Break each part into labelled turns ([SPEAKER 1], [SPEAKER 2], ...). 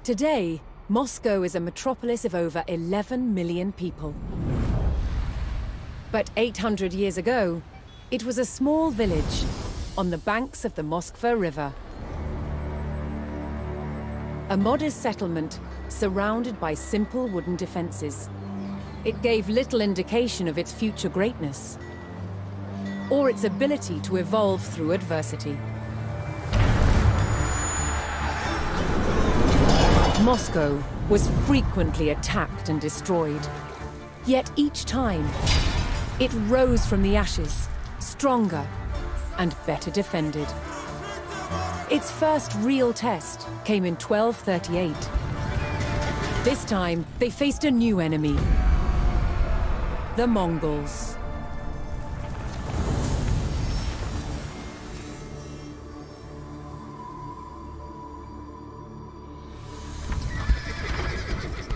[SPEAKER 1] Today, Moscow is a metropolis of over 11 million people. But 800 years ago, it was a small village on the banks of the Moskva River. A modest settlement surrounded by simple wooden defenses. It gave little indication of its future greatness, or its ability to evolve through adversity. Moscow was frequently attacked and destroyed. Yet each time, it rose from the ashes, stronger and better defended. Its first real test came in 1238. This time, they faced a new enemy: the Mongols.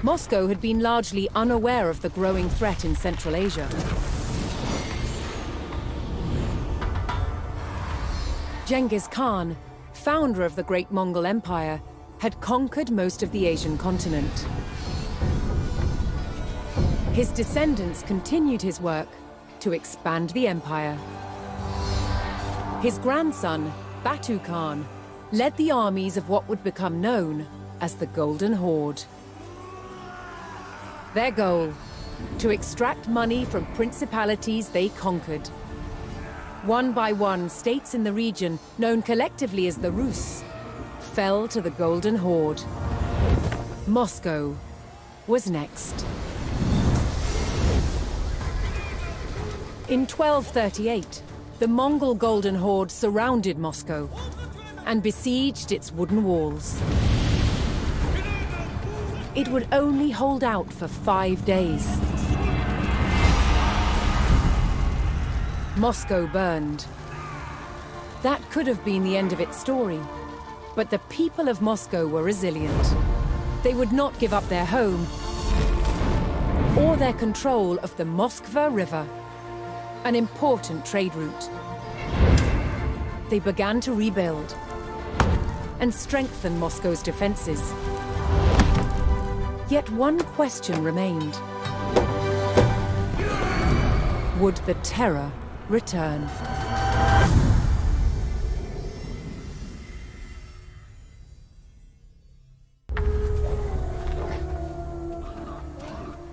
[SPEAKER 1] Moscow had been largely unaware of the growing threat in Central Asia. Genghis Khan, founder of the Great Mongol Empire, had conquered most of the Asian continent. His descendants continued his work to expand the empire. His grandson, Batu Khan, led the armies of what would become known as the Golden Horde. Their goal: to extract money from principalities they conquered. One by one, states in the region, known collectively as the Rus, fell to the Golden Horde. Moscow was next. In 1238, the Mongol Golden Horde surrounded Moscow and besieged its wooden walls. It would only hold out for 5 days. Moscow burned. That could have been the end of its story, but the people of Moscow were resilient. They would not give up their home or their control of the Moskva River, an important trade route. They began to rebuild and strengthen Moscow's defenses. Yet one question remained: would the terror return?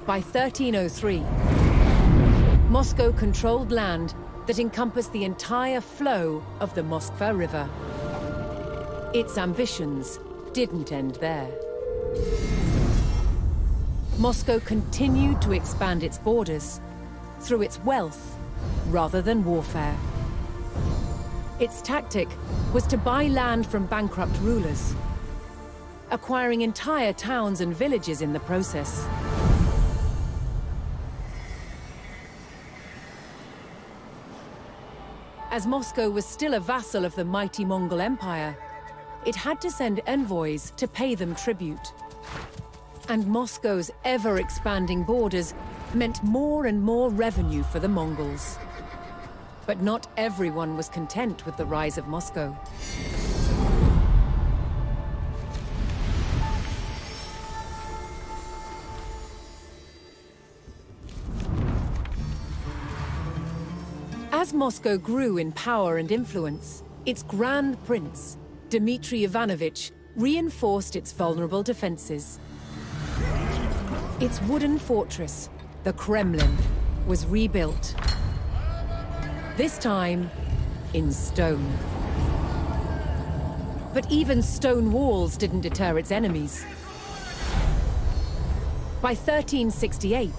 [SPEAKER 1] By 1303, Moscow controlled land that encompassed the entire flow of the Moskva River. Its ambitions didn't end there. Moscow continued to expand its borders through its wealth rather than warfare. Its tactic was to buy land from bankrupt rulers, acquiring entire towns and villages in the process. As Moscow was still a vassal of the mighty Mongol Empire, it had to send envoys to pay them tribute. And Moscow's ever-expanding borders meant more and more revenue for the Mongols. But not everyone was content with the rise of Moscow. As Moscow grew in power and influence, its Grand Prince, Dmitry Ivanovich, reinforced its vulnerable defenses. Its wooden fortress, the Kremlin, was rebuilt. This time, in stone. But even stone walls didn't deter its enemies. By 1368,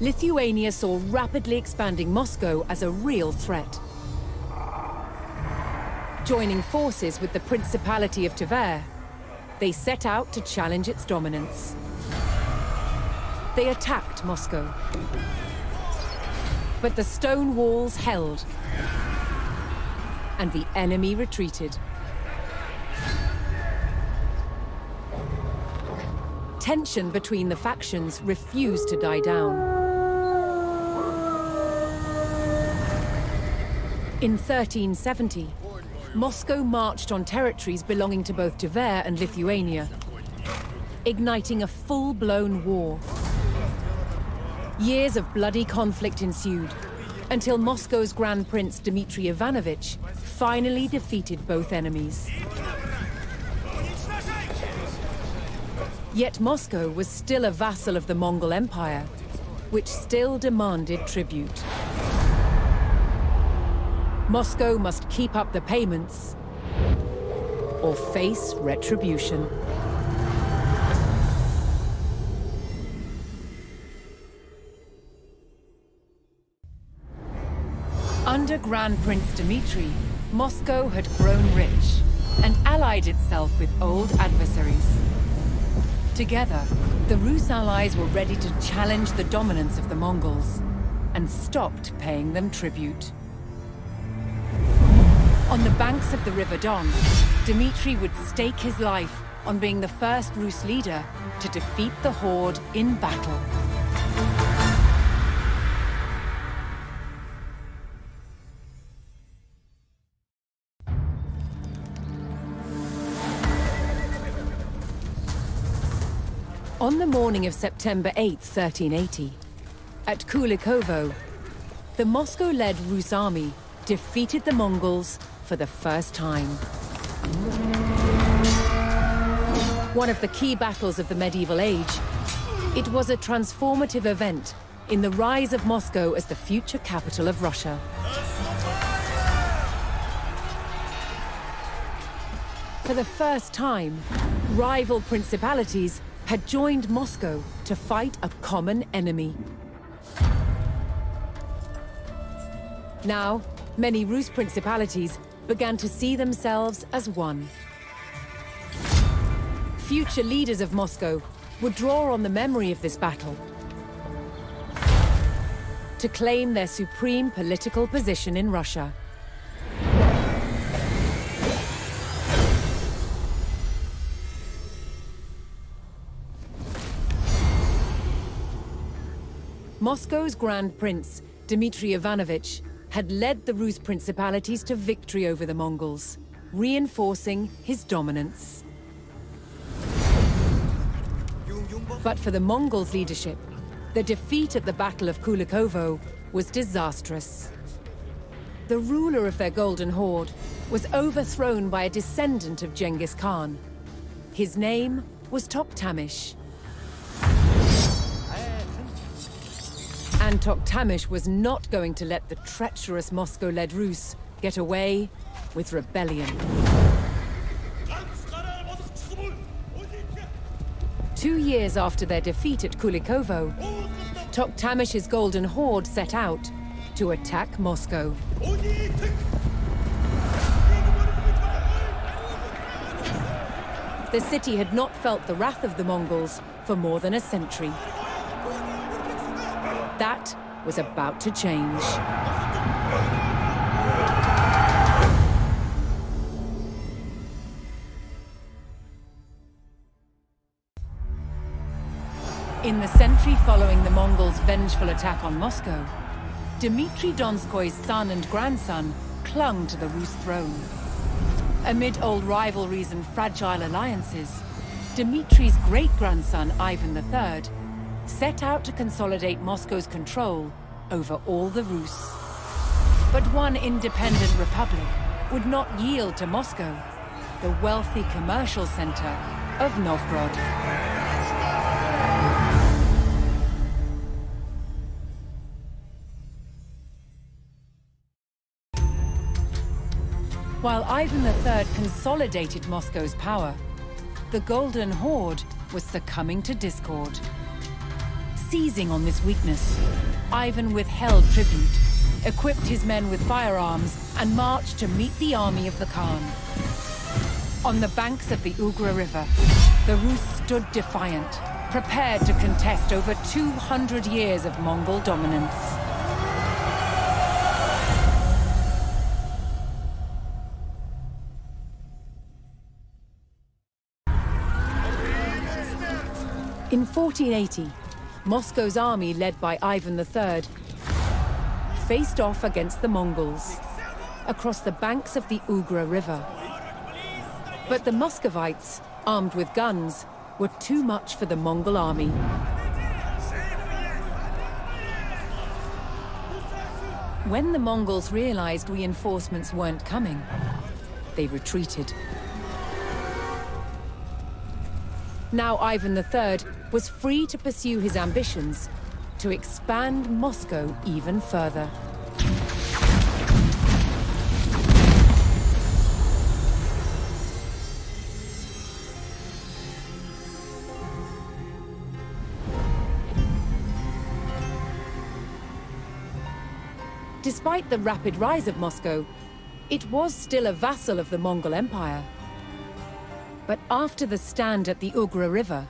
[SPEAKER 1] Lithuania saw rapidly expanding Moscow as a real threat. Joining forces with the Principality of Tver, they set out to challenge its dominance. They attacked Moscow. But the stone walls held, and the enemy retreated. Tension between the factions refused to die down. In 1370, Moscow marched on territories belonging to both Tver and Lithuania. igniting a full-blown war. Years of bloody conflict ensued, until Moscow's Grand Prince Dmitry Ivanovich finally defeated both enemies. Yet Moscow was still a vassal of the Mongol Empire, which still demanded tribute. Moscow must keep up the payments or face retribution. Under Grand Prince Dmitry, Moscow had grown rich and allied itself with old adversaries. Together, the Rus allies were ready to challenge the dominance of the Mongols and stopped paying them tribute. On the banks of the River Don, Dmitry would stake his life on being the first Rus leader to defeat the Horde in battle. On the morning of September 8, 1380, at Kulikovo, the Moscow-led Rus army defeated the Mongols for the first time. One of the key battles of the medieval age, it was a transformative event in the rise of Moscow as the future capital of Russia. For the first time, rival principalities had joined Moscow to fight a common enemy. Now, many Rus principalities began to see themselves as one. Future leaders of Moscow would draw on the memory of this battle to claim their supreme political position in Russia. Moscow's Grand Prince, Dmitry Ivanovich, had led the Rus principalities to victory over the Mongols, reinforcing his dominance. But for the Mongols' leadership, the defeat at the Battle of Kulikovo was disastrous. The ruler of their Golden Horde was overthrown by a descendant of Genghis Khan. His name was Toktamish. And Toktamish was not going to let the treacherous Moscow-led Rus get away with rebellion. 2 years after their defeat at Kulikovo, Toktamish's Golden Horde set out to attack Moscow. The city had not felt the wrath of the Mongols for more than a century. That was about to change. In the century following the Mongols' vengeful attack on Moscow, Dmitry Donskoy's son and grandson clung to the Rus throne. Amid old rivalries and fragile alliances, Dmitry's great-grandson Ivan III set out to consolidate Moscow's control over all the Rus. But one independent republic would not yield to Moscow, the wealthy commercial center of Novgorod. While Ivan III consolidated Moscow's power, the Golden Horde was succumbing to discord. Seizing on this weakness, Ivan withheld tribute, equipped his men with firearms, and marched to meet the army of the Khan. On the banks of the Ugra River, the Rus stood defiant, prepared to contest over 200 years of Mongol dominance. In 1480, Moscow's army, led by Ivan III, faced off against the Mongols across the banks of the Ugra River. But the Muscovites, armed with guns, were too much for the Mongol army. When the Mongols realized reinforcements weren't coming, they retreated. Now Ivan III was free to pursue his ambitions to expand Moscow even further. Despite the rapid rise of Moscow, it was still a vassal of the Mongol Empire. But after the stand at the Ugra River,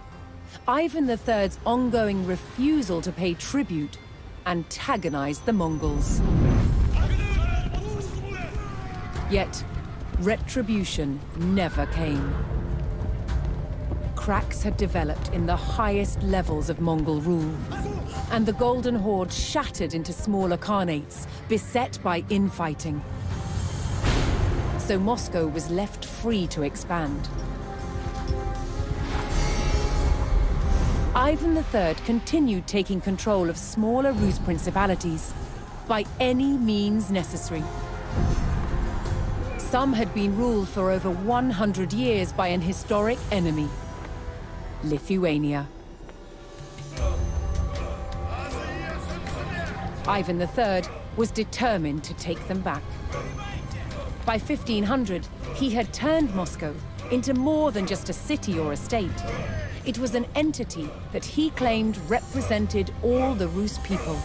[SPEAKER 1] Ivan III's ongoing refusal to pay tribute antagonized the Mongols. Yet, retribution never came. Cracks had developed in the highest levels of Mongol rule, and the Golden Horde shattered into smaller khanates, beset by infighting. So Moscow was left free to expand. Ivan III continued taking control of smaller Rus principalities by any means necessary. Some had been ruled for over 100 years by an historic enemy, Lithuania. Ivan III was determined to take them back. By 1500, he had turned Moscow into more than just a city or a state. It was an entity that he claimed represented all the Rus people.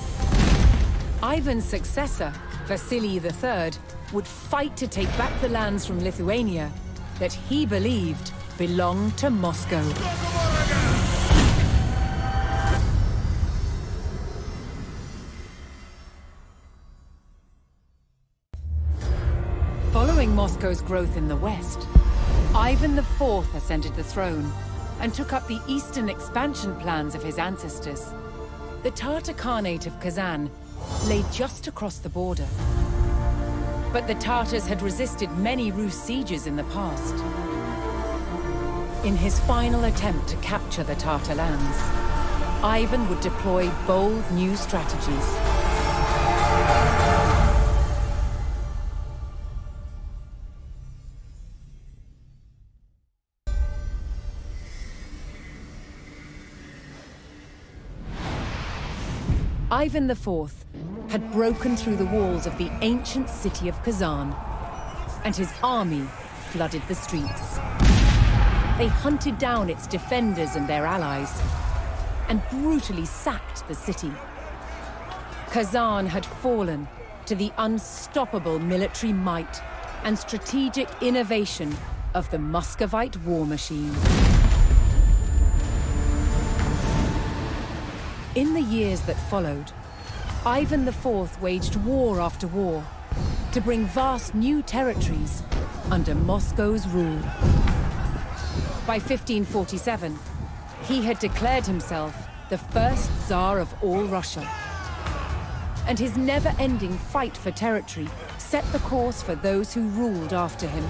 [SPEAKER 1] Ivan's successor, Vasily III, would fight to take back the lands from Lithuania that he believed belonged to Moscow. Following Moscow's growth in the west, Ivan IV ascended the throne and took up the eastern expansion plans of his ancestors. The Tatar Khanate of Kazan lay just across the border. But the Tatars had resisted many Rus sieges in the past. In his final attempt to capture the Tatar lands, Ivan would deploy bold new strategies. Ivan IV had broken through the walls of the ancient city of Kazan, and his army flooded the streets. They hunted down its defenders and their allies, and brutally sacked the city. Kazan had fallen to the unstoppable military might and strategic innovation of the Muscovite war machine. In the years that followed, Ivan IV waged war after war to bring vast new territories under Moscow's rule. By 1547, he had declared himself the first Tsar of all Russia. And his never-ending fight for territory set the course for those who ruled after him.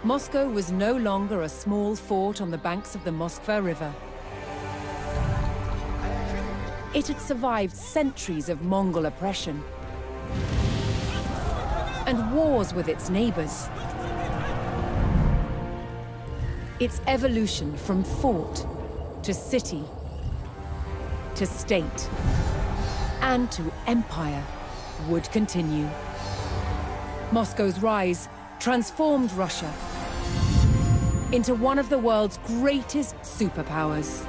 [SPEAKER 1] Moscow was no longer a small fort on the banks of the Moskva River. It had survived centuries of Mongol oppression and wars with its neighbors. Its evolution from fort to city to state and to empire would continue. Moscow's rise transformed Russia into one of the world's greatest superpowers.